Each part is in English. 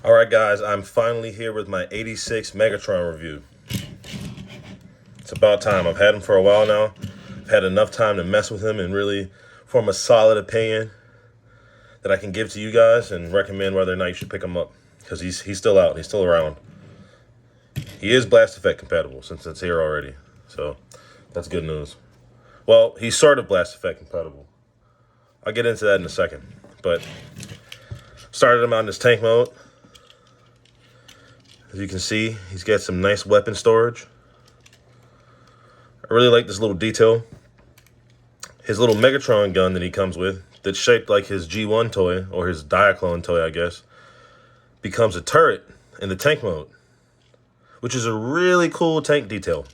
Alright guys, I'm finally here with my 86 Megatron review. It's about time. I've had him for a while now. I've had enough time to mess with him and really form a solid opinion that I can give to you guys and recommend whether or not you should pick him up. Because he's still out, he's still around. He is Blast Effect compatible since it's here already. So that's good news. Well, he's sort of Blast Effect compatible. I'll get into that in a second. But started him out in this tank mode. As you can see, he's got some nice weapon storage. I really like this little detail. His little Megatron gun that he comes with, that's shaped like his G1 toy, or his Diaclone toy, I guess, becomes a turret in the tank mode, which is a really cool tank detail.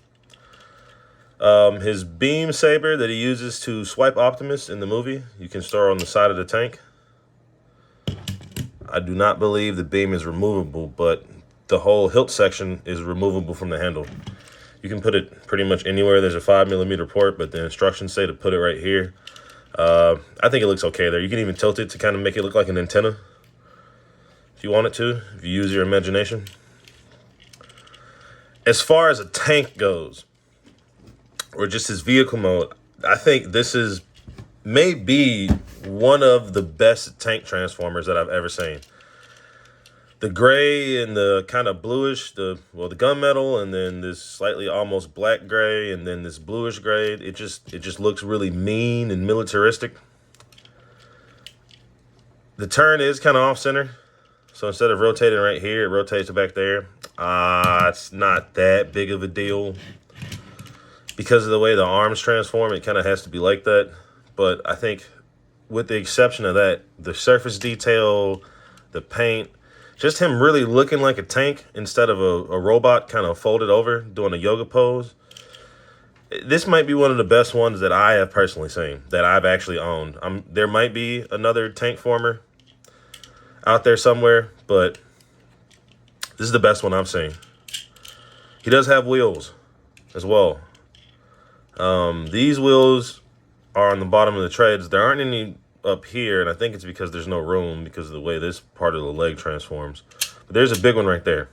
His beam saber that he uses to swipe Optimus in the movie, you can store on the side of the tank. I do not believe the beam is removable, but the whole hilt section is removable from the handle. You can put it pretty much anywhere. There's a 5mm port, but the instructions say to put it right here. I think it looks okay there. You can even tilt it to kind of make it look like an antenna if you want it to, if you use your imagination. As far as a tank goes, or just his vehicle mode, I think this is maybe one of the best tank transformers that I've ever seen. The gray and the kind of bluish, the gunmetal, and then this slightly almost black gray, and then this bluish gray. It just looks really mean and militaristic. The turn is kind of off center, so instead of rotating right here, it rotates back there. It's not that big of a deal because of the way the arms transform. It kind of has to be like that, but I think with the exception of that, the surface detail, the paint. Just him really looking like a tank instead of a robot kind of folded over doing a yoga pose. This might be one of the best ones that I have personally seen, that I've actually owned. There might be another tank former out there somewhere, but this is the best one I've seen. He does have wheels as well. These wheels are on the bottom of the treads. There aren't any up here, and I think it's because there's no room because of the way this part of the leg transforms. But there's a big one right there.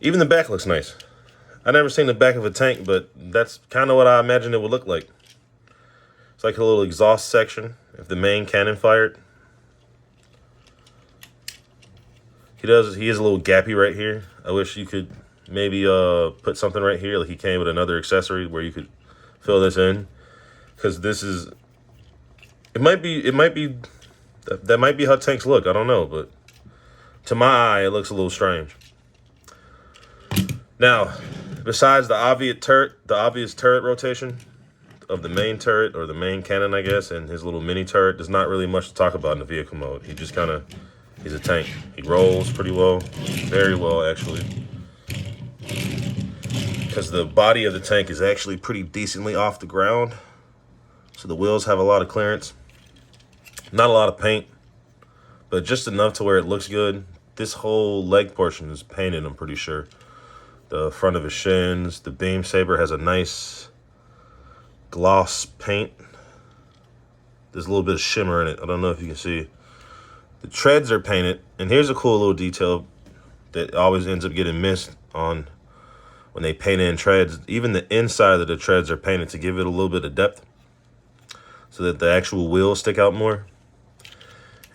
Even the back looks nice. I've never seen the back of a tank, but that's kind of what I imagined it would look like. It's like a little exhaust section if the main cannon fired. He is a little gappy right here. I wish you could maybe put something right here, like he came with another accessory where you could fill this in, because this is that might be how tanks look. I don't know, but to my eye, it looks a little strange. Now, besides the obvious turret rotation of the main turret, or the main cannon, I guess, and his little mini turret, there's not really much to talk about in the vehicle mode. He's a tank. He rolls pretty well, very well, actually, because the body of the tank is actually pretty decently off the ground. So the wheels have a lot of clearance. Not a lot of paint, but just enough to where it looks good. This whole leg portion is painted, I'm pretty sure. The front of his shins, the beam saber has a nice gloss paint. There's a little bit of shimmer in it. I don't know if you can see. The treads are painted, and here's a cool little detail that always ends up getting missed on when they paint in treads. Even the inside of the treads are painted to give it a little bit of depth, so that the actual wheels stick out more.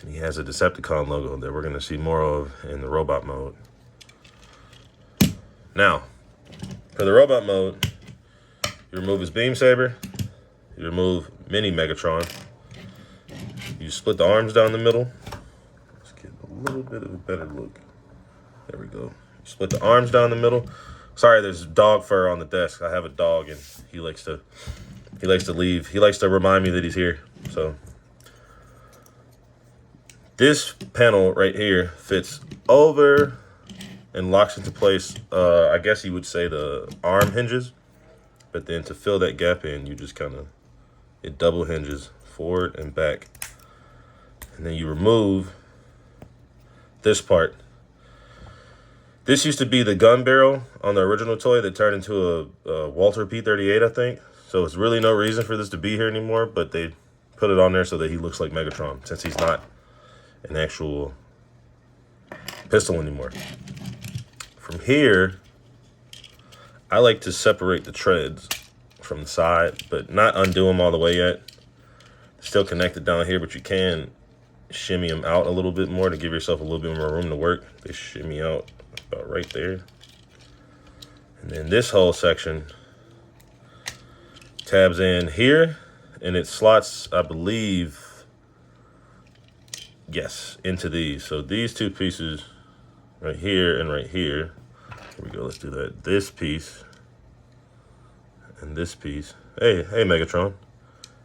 And he has a Decepticon logo that we're going to see more of in the robot mode. Now, for the robot mode, you remove his beam saber, you remove mini Megatron, you split the arms down the middle. Let's get a little bit of a better look. There we go. You split the arms down the middle. Sorry, there's dog fur on the desk. I have a dog, and he likes to leave. He likes to remind me that he's here. So this panel right here fits over and locks into place, I guess you would say, the arm hinges. But then to fill that gap in, you just it double hinges forward and back. And then you remove this part. This used to be the gun barrel on the original toy that turned into a Walter P-38, I think. So it's really no reason for this to be here anymore, but they put it on there so that he looks like Megatron, since he's not an actual pistol anymore. From here, I like to separate the treads from the side, but not undo them all the way yet. Still connected down here, but you can shimmy them out a little bit more to give yourself a little bit more room to work. They shimmy out about right there. And then this whole section tabs in here, and it slots, I believe, yes, into these. So these two pieces right here and right here. Here we go, let's do that. This piece and this piece. Hey, Megatron.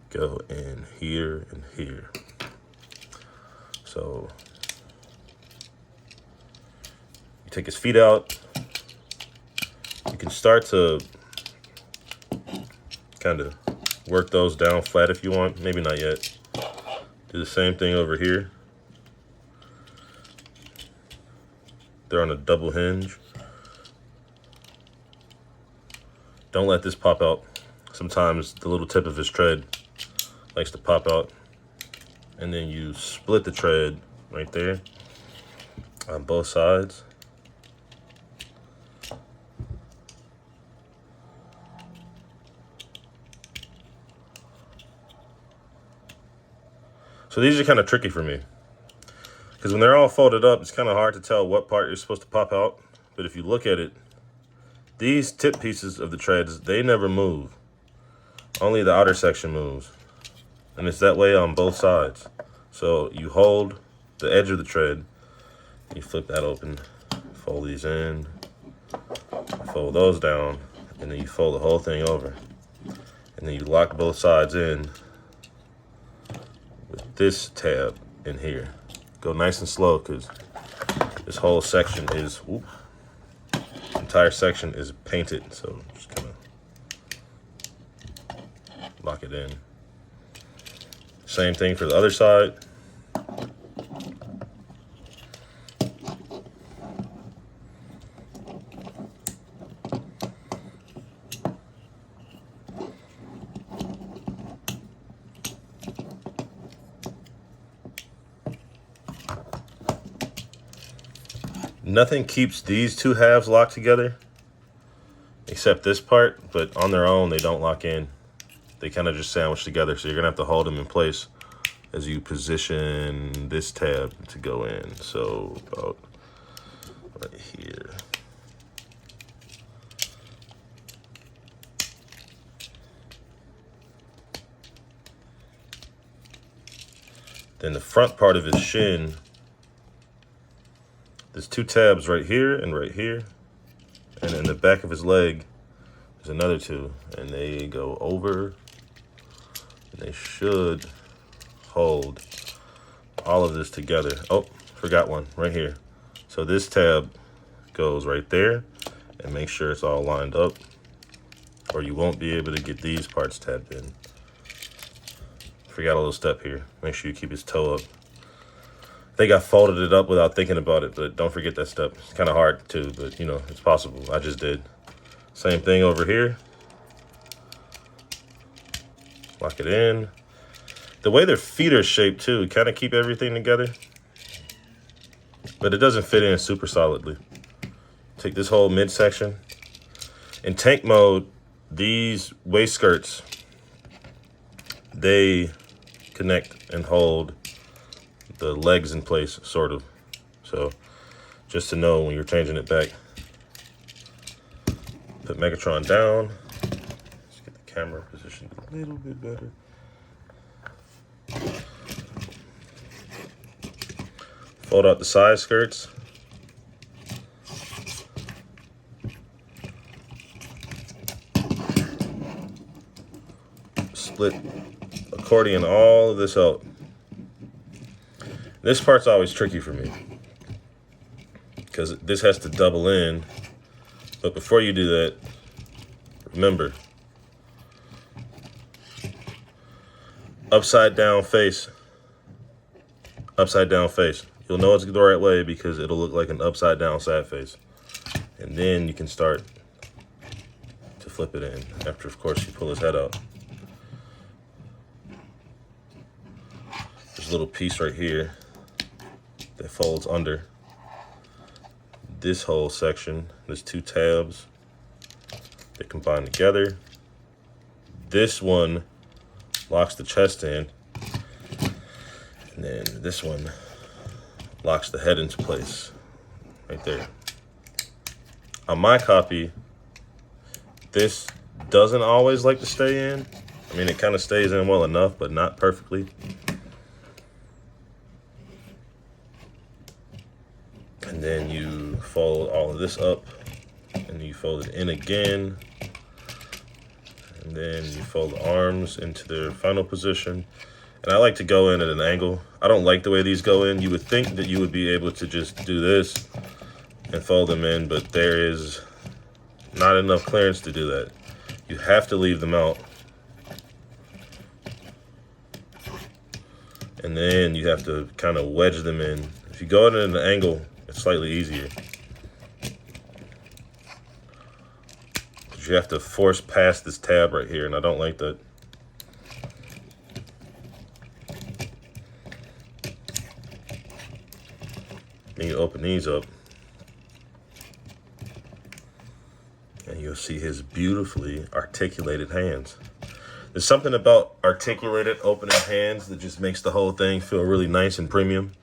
Go in here and here. So you take his feet out. You can start to kind of work those down flat if you want. Maybe not yet. Do the same thing over here. They're on a double hinge. Don't let this pop out. Sometimes the little tip of his tread likes to pop out. And then you split the tread right there on both sides. So these are kind of tricky for me, because when they're all folded up, it's kind of hard to tell what part you're supposed to pop out. But if you look at it, these tip pieces of the treads, they never move. Only the outer section moves. And it's that way on both sides. So you hold the edge of the tread, you flip that open, fold these in, fold those down, and then you fold the whole thing over. And then you lock both sides in with this tab in here. Go nice and slow, because this whole section is, entire section is painted. So just kind of lock it in. Same thing for the other side. Nothing keeps these two halves locked together except this part, but on their own, they don't lock in. They kind of just sandwich together, so you're gonna have to hold them in place as you position this tab to go in. So about right here. Then the front part of his shin, there's two tabs right here and right here. And in the back of his leg, there's another two. And they go over. And they should hold all of this together. Oh, forgot one right here. So this tab goes right there. And make sure it's all lined up, or you won't be able to get these parts tabbed in. Forgot a little step here. Make sure you keep his toe up. I think I folded it up without thinking about it, but don't forget that step. It's kind of hard too, but you know, it's possible. I just did. Same thing over here. Lock it in. The way their feet are shaped too, kind of keep everything together, but it doesn't fit in super solidly. Take this whole midsection. In tank mode, these waist skirts, they connect and hold the legs in place, sort of. So just to know when you're changing it back. Put Megatron down. Let's get the camera positioned a little bit better. Fold out the side skirts. Split accordion all of this out. This part's always tricky for me because this has to double in. But before you do that, remember, upside down face. Upside down face. You'll know it's the right way because it'll look like an upside down sad face. And then you can start to flip it in after, of course, you pull his head out. There's a little piece right here that folds under. this whole section. There's 2 tabs. They combine together. This one locks the chest in. And then this one locks the head into place. Right there. On my copy, this doesn't always like to stay in. I mean, it kind of stays in well enough, but not perfectly. And then you fold all of this up, and you fold it in again. And then you fold the arms into their final position. And I like to go in at an angle. I don't like the way these go in. You would think that you would be able to just do this and fold them in, but there is not enough clearance to do that. You have to leave them out. And then you have to kind of wedge them in. If you go in at an angle, it's slightly easier. But you have to force past this tab right here, and I don't like that. Then you open these up, and you'll see his beautifully articulated hands. There's something about articulated opening hands that just makes the whole thing feel really nice and premium.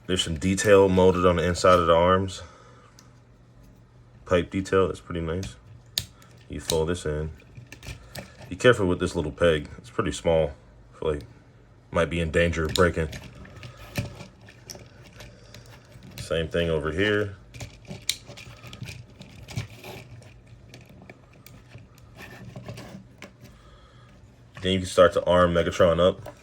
There's some detail molded on the inside of the arms. Pipe detail, that's pretty nice. You fold this in. Be careful with this little peg. It's pretty small. I feel like it might be in danger of breaking. Same thing over here. Then you can start to arm Megatron up.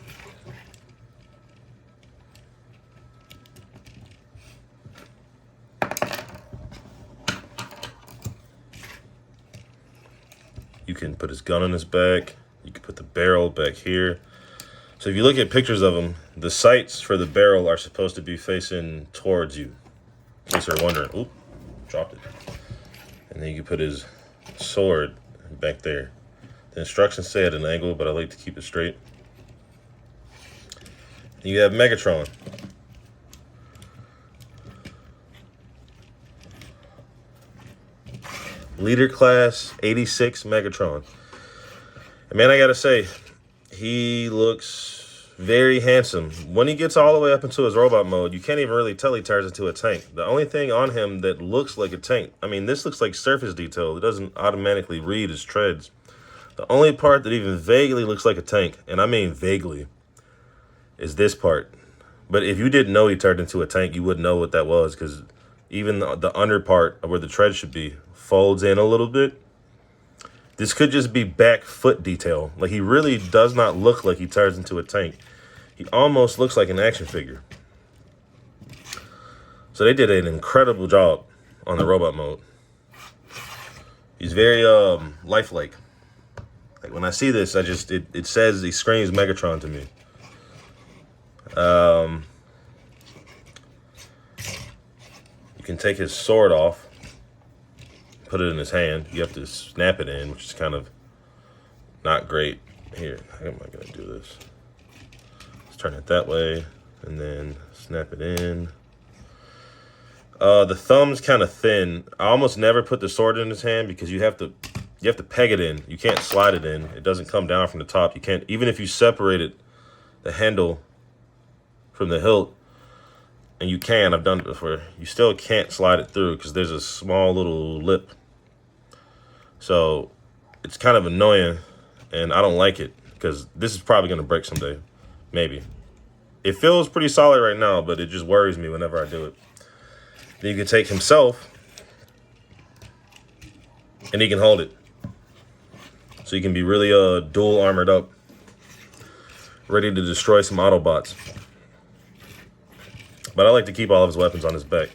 You can put his gun on his back. You can put the barrel back here. So if you look at pictures of him, the sights for the barrel are supposed to be facing towards you. In case you're wondering. Oop, dropped it. And then you can put his sword back there. The instructions say at an angle, but I like to keep it straight. You have Megatron. Leader class 86 Megatron. And man, I gotta say, he looks very handsome. When he gets all the way up into his robot mode, you can't even really tell he turns into a tank. The only thing on him that looks like a tank, I mean, this looks like surface detail. It doesn't automatically read as treads. The only part that even vaguely looks like a tank, and I mean vaguely, is this part. But if you didn't know he turned into a tank, you wouldn't know what that was, because even the under part of where the tread should be folds in a little bit. This could just be back foot detail. Like, he really does not look like he turns into a tank. He almost looks like an action figure. So they did an incredible job on the robot mode. He's very lifelike. Like, when I see this, it says, he screams Megatron to me. You can take his sword off, put it in his hand. You have to snap it in, which is kind of not great. Here, how am I going to do this? Let's turn it that way, and then snap it in. The thumb's kind of thin. I almost never put the sword in his hand because you have to peg it in. You can't slide it in. It doesn't come down from the top. You can't, even if you separated the handle from the hilt, and you can, I've done it before, you still can't slide it through because there's a small little lip. So it's kind of annoying, and I don't like it because this is probably going to break someday. Maybe. It feels pretty solid right now, but it just worries me whenever I do it. Then you can take himself, and he can hold it. So you can be really dual armored up, ready to destroy some Autobots. But I like to keep all of his weapons on his back.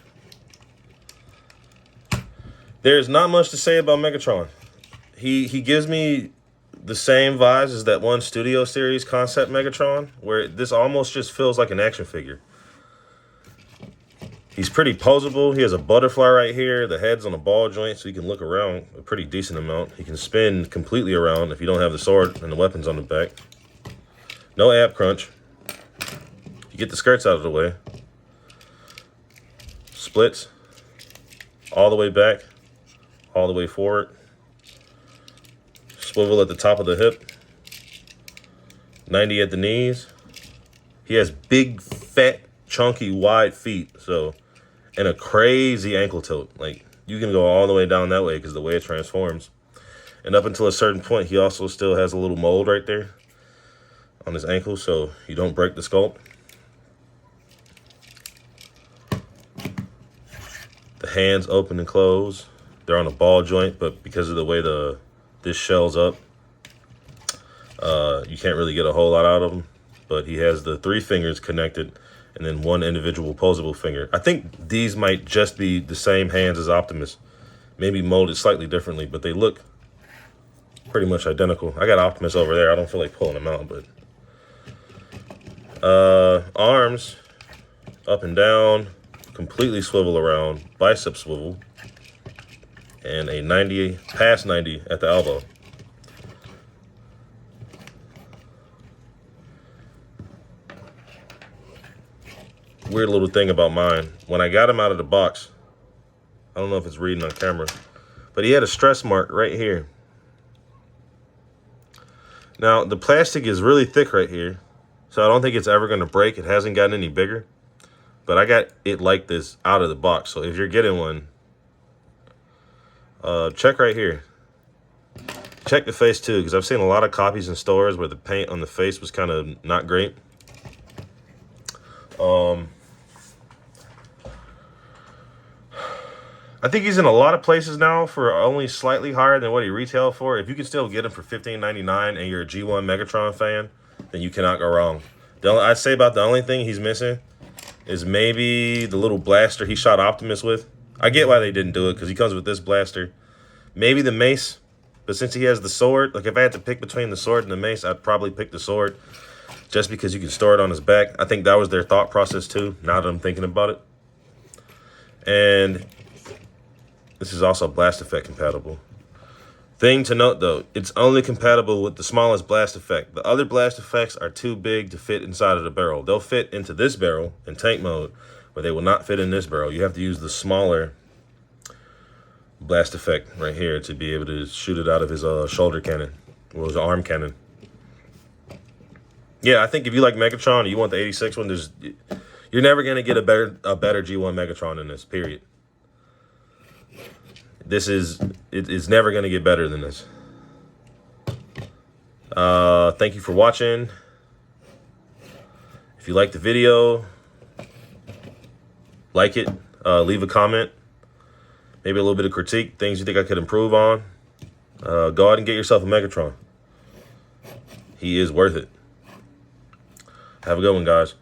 There's not much to say about Megatron. He gives me the same vibes as that one Studio Series concept Megatron, where this almost just feels like an action figure. He's pretty posable. He has a butterfly right here. The head's on a ball joint, so he can look around a pretty decent amount. He can spin completely around if you don't have the sword and the weapons on the back. No ab crunch. You get the skirts out of the way. splits all the way back, all the way forward. Swivel at the top of the hip. 90 at the knees. He has big, fat, chunky, wide feet. So, and a crazy ankle tilt. Like, you can go all the way down that way because the way it transforms. And up until a certain point, he also still has a little mold right there on his ankle, so you don't break the sculpt. The hands open and close. They're on a ball joint, but because of the way this shells up, you can't really get a whole lot out of them. But he has the 3 fingers connected and then 1 individual posable finger. I think these might just be the same hands as Optimus. Maybe molded slightly differently, but they look pretty much identical. I got Optimus over there. I don't feel like pulling him out, but arms up and down, completely swivel around, bicep swivel, and a 90 past 90 at the elbow. Weird little thing about mine. When I got him out of the box, I don't know if it's reading on camera, but he had a stress mark right here. Now, the plastic is really thick right here, so I don't think it's ever going to break. It hasn't gotten any bigger, but I got it like this out of the box. So if you're getting one, check right here. Check the face too, because I've seen a lot of copies in stores where the paint on the face was kind of not great. I think he's in a lot of places now for only slightly higher than what he retailed for. If you can still get him for $15.99 and you're a G1 Megatron fan, then you cannot go wrong. I'd say about the only thing he's missing is maybe the little blaster he shot Optimus with. I get why they didn't do it because he comes with this blaster. Maybe the mace, but since he has the sword, like if I had to pick between the sword and the mace, I'd probably pick the sword just because you can store it on his back. I think that was their thought process too, now that I'm thinking about it. And this is also blast effect compatible. Thing to note though, it's only compatible with the smallest blast effect. The other blast effects are too big to fit inside of the barrel. They'll fit into this barrel in tank mode, but they will not fit in this barrel. You have to use the smaller blast effect right here to be able to shoot it out of his shoulder cannon, or his arm cannon. Yeah, I think if you like Megatron and you want the 86 one, you're never gonna get a better G1 Megatron than this, period. It's never going to get better than this. Thank you for watching. If you like the video, like it, leave a comment, maybe a little bit of critique, things you think I could improve on. Go ahead and get yourself a Megatron. He is worth it. Have a good one, guys.